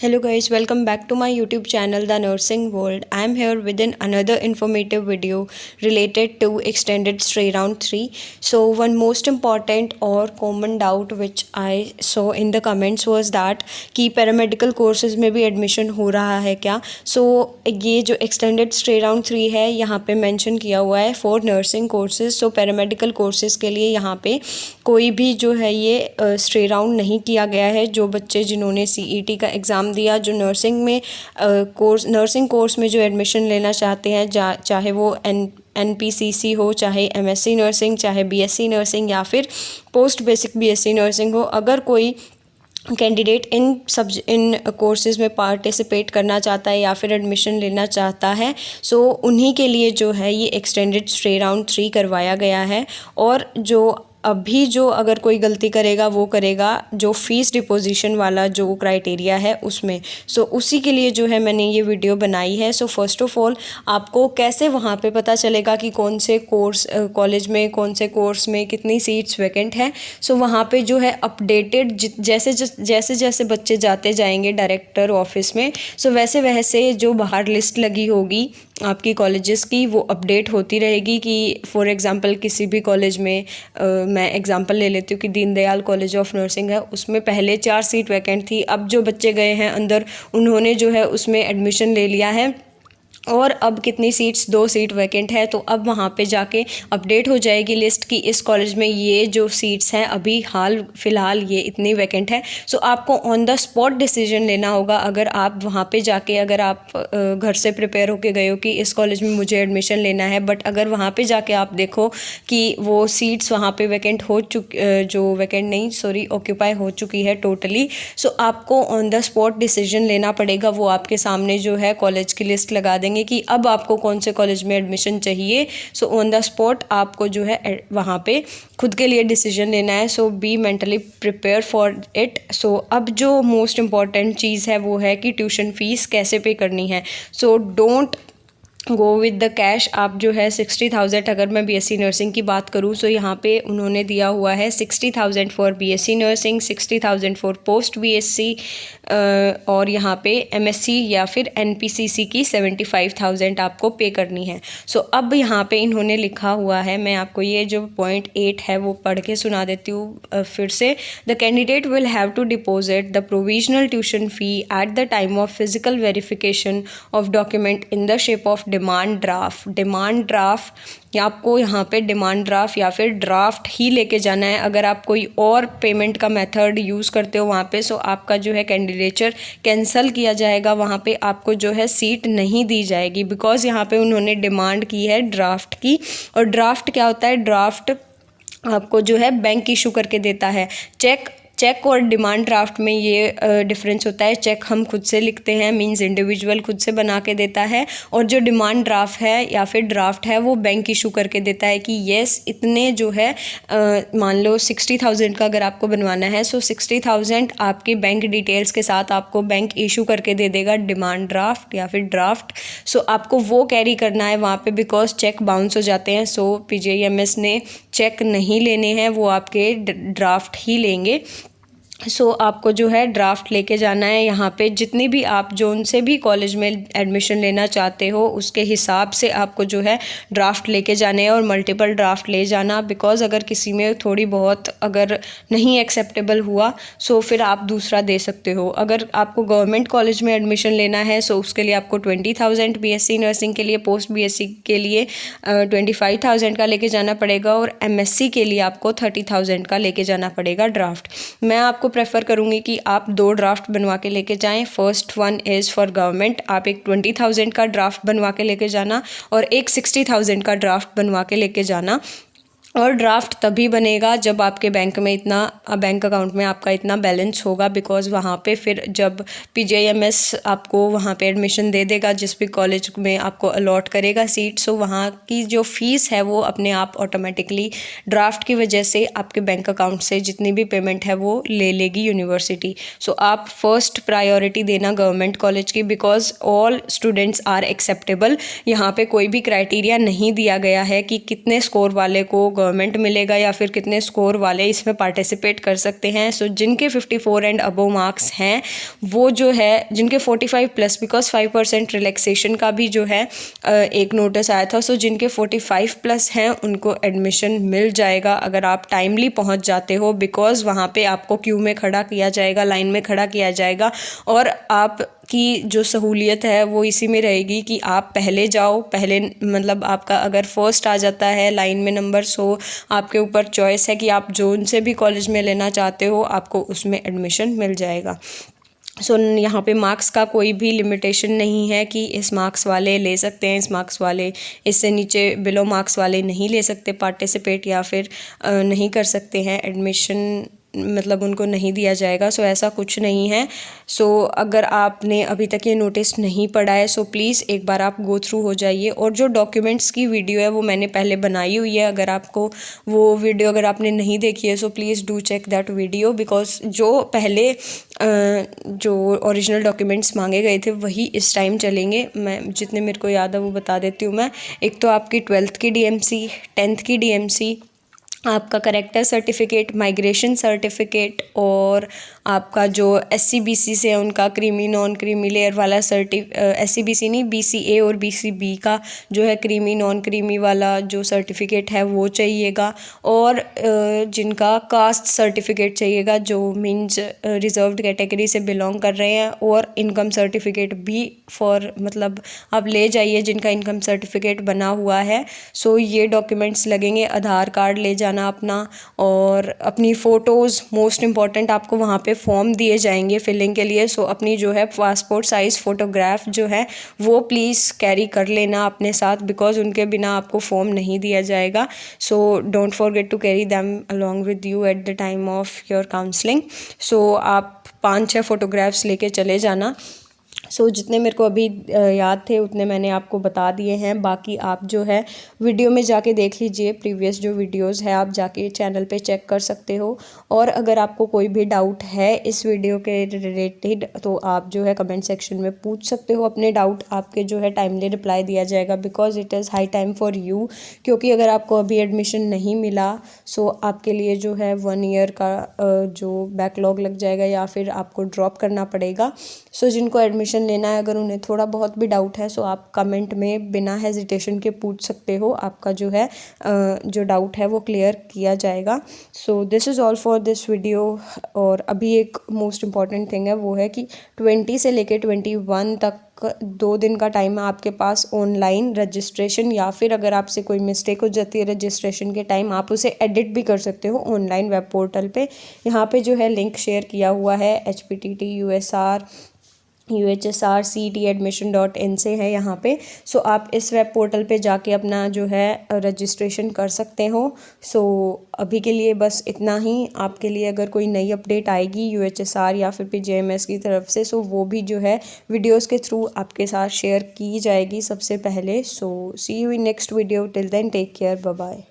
Hello guys, welcome back to my YouTube channel The Nursing World. I am here with another informative video related to extended stay round 3. So one most important or common doubt which I saw in the comments was that कि paramedical courses में भी admission हो रहा है क्या। सो ये जो extended stay round 3 है यहाँ पे मेंशन किया हुआ है for nursing courses. So paramedical courses के लिए यहाँ पे कोई भी जो है ये स्टे राउंड नहीं किया गया है। जो बच्चे जिन्होंने CET का एग्ज़ाम दिया, जो नर्सिंग कोर्स में जो एडमिशन लेना चाहते हैं, चाहे वो NPCC हो, चाहे MSc नर्सिंग, चाहे BSc नर्सिंग या फिर पोस्ट बेसिक BSc नर्सिंग हो, अगर कोई कैंडिडेट इन कोर्सेज़ में पार्टिसिपेट करना चाहता है या फिर एडमिशन लेना चाहता है, सो उन्हीं के लिए जो है ये एक्सटेंडेड स्टे राउंड 3 करवाया गया है। और जो अभी जो अगर कोई गलती करेगा वो करेगा जो फ़ीस डिपोजिशन वाला जो क्राइटेरिया है उसमें। सो उसी के लिए जो है मैंने ये वीडियो बनाई है। सो फर्स्ट ऑफ़ ऑल आपको कैसे वहाँ पे पता चलेगा कि कौन से कॉलेज में कौन से कोर्स में कितनी सीट्स वैकेंट है। सो वहाँ पे जो है अपडेटेड जैसे जैसे बच्चे जाते जाएंगे डायरेक्टर ऑफिस में, सो वैसे वैसे जो बाहर लिस्ट लगी होगी आपकी कॉलेजेस की वो अपडेट होती रहेगी। कि फॉर एग्ज़ाम्पल किसी भी कॉलेज में मैं एग्ज़ाम्पल ले लेती हूँ कि दीनदयाल कॉलेज ऑफ नर्सिंग है, उसमें पहले 4 सीट वैकेंट थी। अब जो बच्चे गए हैं अंदर उन्होंने जो है उसमें एडमिशन ले लिया है और अब कितनी सीट्स 2 सीट वैकेंट है। तो अब वहाँ पे जाके अपडेट हो जाएगी लिस्ट कि इस कॉलेज में ये जो सीट्स हैं अभी हाल फ़िलहाल ये इतनी वैकेंट है। सो आपको ऑन द स्पॉट डिसीजन लेना होगा। अगर आप वहाँ पे जाके अगर आप घर से प्रिपेयर होके गए हो कि इस कॉलेज में मुझे एडमिशन लेना है, बट अगर वहाँ पे जाके आप देखो कि वो सीट्स वहाँ पे वैकेंट हो ऑक्यूपाई हो चुकी है टोटली, सो आपको ऑन द स्पॉट डिसीजन लेना पड़ेगा। वो आपके सामने जो है कॉलेज की लिस्ट लगा देंगे कि अब आपको कौन से कॉलेज में एडमिशन चाहिए। सो ऑन द स्पॉट आपको जो है वहाँ पे खुद के लिए डिसीजन लेना है। So be mentally prepare for it. So अब जो मोस्ट इम्पॉर्टेंट चीज़ है वो है कि ट्यूशन फ़ीस कैसे पे करनी है। So don't go with the cash. आप जो है 60,000, अगर मैं BSc नर्सिंग की बात करूँ सो यहाँ पे उन्होंने दिया हुआ है 60,000 for BSc nursing, 60,000 for post BSc और यहाँ पे MSc या फिर NPCC की 75,000 आपको पे करनी है। सो अब यहाँ पे इन्होंने लिखा हुआ है, मैं आपको ये जो पॉइंट 8 है वो पढ़ के सुना देती हूँ फिर से। The candidate will have to deposit the provisional tuition fee at the time of physical verification of document in the shape of demand draft या आपको यहाँ पे डिमांड ड्राफ्ट या फिर ड्राफ्ट ही लेके जाना है। अगर आप कोई और पेमेंट का मेथड यूज़ करते हो वहाँ पे, सो आपका जो है कैंडिडेचर कैंसिल किया जाएगा। वहाँ पे आपको जो है सीट नहीं दी जाएगी बिकॉज़ यहाँ पे उन्होंने डिमांड की है ड्राफ्ट की। और ड्राफ्ट क्या होता है? ड्राफ्ट आपको जो है बैंक इशू करके देता है। चेक और डिमांड ड्राफ्ट में ये डिफरेंस होता है। चेक हम खुद से लिखते हैं, मींस इंडिविजुअल खुद से बना के देता है, और जो डिमांड ड्राफ्ट है या फिर ड्राफ्ट है वो बैंक इशू करके देता है कि येस इतने जो है मान लो 60,000 का अगर आपको बनवाना है, सो 60,000 आपके बैंक डिटेल्स के साथ आपको बैंक इशू करके दे देगा डिमांड ड्राफ्ट या फिर ड्राफ्ट। सो आपको वो कैरी करना है वहाँ पे बिकॉज चेक बाउंस हो जाते हैं। सो PGIMS ने चेक नहीं लेने हैं, वो आपके ड्राफ्ट ही लेंगे। सो आपको जो है ड्राफ्ट लेके जाना है। यहाँ पे जितनी भी आप जो उनसे भी कॉलेज में एडमिशन लेना चाहते हो उसके हिसाब से आपको जो है ड्राफ्ट लेके जाने हैं और मल्टीपल ड्राफ्ट ले जाना। बिकॉज़ अगर किसी में थोड़ी बहुत अगर नहीं एक्सेप्टेबल हुआ सो फिर आप दूसरा दे सकते हो। अगर आपको गवर्नमेंट कॉलेज में एडमिशन लेना है सो उसके लिए आपको 20,000 BSc नर्सिंग के लिए, पोस्ट BSc के लिए 25,000 का लेके जाना पड़ेगा और MSc के लिए आपको 30,000 का लेके जाना पड़ेगा ड्राफ्ट। मैं आपको प्रेफर करूँगी कि आप 2 ड्राफ्ट बनवा के लेके जाएं। First one is for government, आप एक 20,000 का ड्राफ्ट बनवा के लेके जाना और एक 60,000 का ड्राफ्ट बनवा के लेके जाना। और ड्राफ्ट तभी बनेगा जब आपके बैंक अकाउंट में आपका इतना बैलेंस होगा। बिकॉज़ वहाँ पे फिर जब PGIMS आपको वहाँ पे एडमिशन दे देगा, जिस भी कॉलेज में आपको अलॉट करेगा सीट, सो वहाँ की जो फ़ीस है वो अपने आप ऑटोमेटिकली ड्राफ्ट की वजह से आपके बैंक अकाउंट से जितनी भी पेमेंट है वो ले लेगी यूनिवर्सिटी। सो आप फर्स्ट प्रायोरिटी देना गवर्नमेंट कॉलेज की because all students are acceptable. यहाँ पे कोई भी क्राइटेरिया नहीं दिया गया है कि कितने स्कोर वाले को गवर्नमेंट मिलेगा या फिर कितने स्कोर वाले इसमें पार्टिसिपेट कर सकते हैं। सो जिनके 54 एंड अबव मार्क्स हैं वो जो है, जिनके 45 प्लस, बिकॉज 5% रिलैक्सेशन का भी जो है एक नोटिस आया था। सो जिनके 45 प्लस हैं उनको एडमिशन मिल जाएगा अगर आप टाइमली पहुंच जाते हो, बिकॉज वहाँ पे आपको क्यू में खड़ा किया जाएगा, लाइन में खड़ा किया जाएगा और आप की जो सहूलियत है वो इसी में रहेगी कि आप पहले जाओ, पहले मतलब आपका अगर फर्स्ट आ जाता है लाइन में नंबर, सो आपके ऊपर चॉइस है कि आप जो उनसे भी कॉलेज में लेना चाहते हो आपको उसमें एडमिशन मिल जाएगा। सो यहाँ पे मार्क्स का कोई भी लिमिटेशन नहीं है कि इस मार्क्स वाले ले सकते हैं, इस मार्क्स वाले, इससे नीचे बिलो मार्क्स वाले नहीं ले सकते पार्टिसिपेट या फिर नहीं कर सकते हैं एडमिशन, मतलब उनको नहीं दिया जाएगा। सो ऐसा कुछ नहीं है। सो अगर आपने अभी तक ये नोटिस नहीं पढ़ा है सो प्लीज़ एक बार आप गो थ्रू हो जाइए। और जो डॉक्यूमेंट्स की वीडियो है वो मैंने पहले बनाई हुई है, अगर आपको वो वीडियो अगर आपने नहीं देखी है so please do check that video, because जो पहले जो ओरिजिनल डॉक्यूमेंट्स मांगे गए थे वही इस टाइम चलेंगे। मैं जितने मेरे को याद है वो बता देती हूँ मैं। एक तो आपकी 12th की DMC, 10th की DMC, आपका करेक्टर सर्टिफिकेट, माइग्रेशन सर्टिफिकेट और आपका जो SCBC से उनका क्रीमी नॉन क्रीमी लेयर वाला SCBC नहीं, BCA और BCB का जो है क्रीमी नॉन क्रीमी वाला जो सर्टिफिकेट है वो चाहिएगा। और जिनका कास्ट सर्टिफिकेट चाहिएगा, जो मीन्स रिजर्व्ड कैटेगरी से बिलोंग कर रहे हैं, और इनकम सर्टिफिकेट भी फॉर मतलब आप ले जाइए जिनका इनकम सर्टिफिकेट बना हुआ है। सो ये डॉक्यूमेंट्स लगेंगे। आधार कार्ड ले जाना अपना और अपनी फ़ोटोज़, मोस्ट इम्पॉर्टेंट आपको वहाँ पे फॉर्म दिए जाएंगे फिलिंग के लिए। सो अपनी जो है पासपोर्ट साइज़ फ़ोटोग्राफ जो है वो प्लीज़ कैरी कर लेना अपने साथ, बिकॉज उनके बिना आपको फॉर्म नहीं दिया जाएगा। So don't forget to carry them along with you at the time of your counselling. So आप 5-6 फ़ोटोग्राफ्स लेके चले जाना। सो जितने मेरे को अभी याद थे उतने मैंने आपको बता दिए हैं। बाकी आप जो है वीडियो में जाके देख लीजिए, प्रीवियस जो वीडियोस है आप जाके चैनल पे चेक कर सकते हो। और अगर आपको कोई भी डाउट है इस वीडियो के रिलेटेड तो आप जो है कमेंट सेक्शन में पूछ सकते हो अपने डाउट, आपके जो है टाइमली रिप्लाई दिया जाएगा, because it is high time for you. क्योंकि अगर आपको अभी एडमिशन नहीं मिला सो आपके लिए जो है 1 ईयर का जो बैकलॉग लग जाएगा या फिर आपको ड्रॉप करना पड़ेगा। सो जिनको एडमिशन लेना है अगर उन्हें थोड़ा बहुत भी डाउट है सो आप कमेंट में बिना हेजिटेशन के पूछ सकते हो, आपका जो है जो डाउट है वो क्लियर किया जाएगा। So this is all for this video. और अभी एक मोस्ट इम्पॉर्टेंट थिंग है वो है कि 20 से लेके 21 तक 2 दिन का टाइम है आपके पास ऑनलाइन रजिस्ट्रेशन, या फिर अगर आपसे कोई मिस्टेक हो जाती है रजिस्ट्रेशन के टाइम आप उसे एडिट भी कर सकते हो ऑनलाइन वेब पोर्टल पे। यहाँ पे जो है लिंक शेयर किया हुआ है HPTT UHSR CETadmission.in से है यहाँ पे। सो आप इस वेब पोर्टल पे जाके अपना जो है रजिस्ट्रेशन कर सकते हो। सो अभी के लिए बस इतना ही। आपके लिए अगर कोई नई अपडेट आएगी UHSR या फिर PJMS की तरफ से सो वो भी जो है वीडियोस के थ्रू आपके साथ शेयर की जाएगी सबसे पहले। So see you in next video, till then take care, bye bye.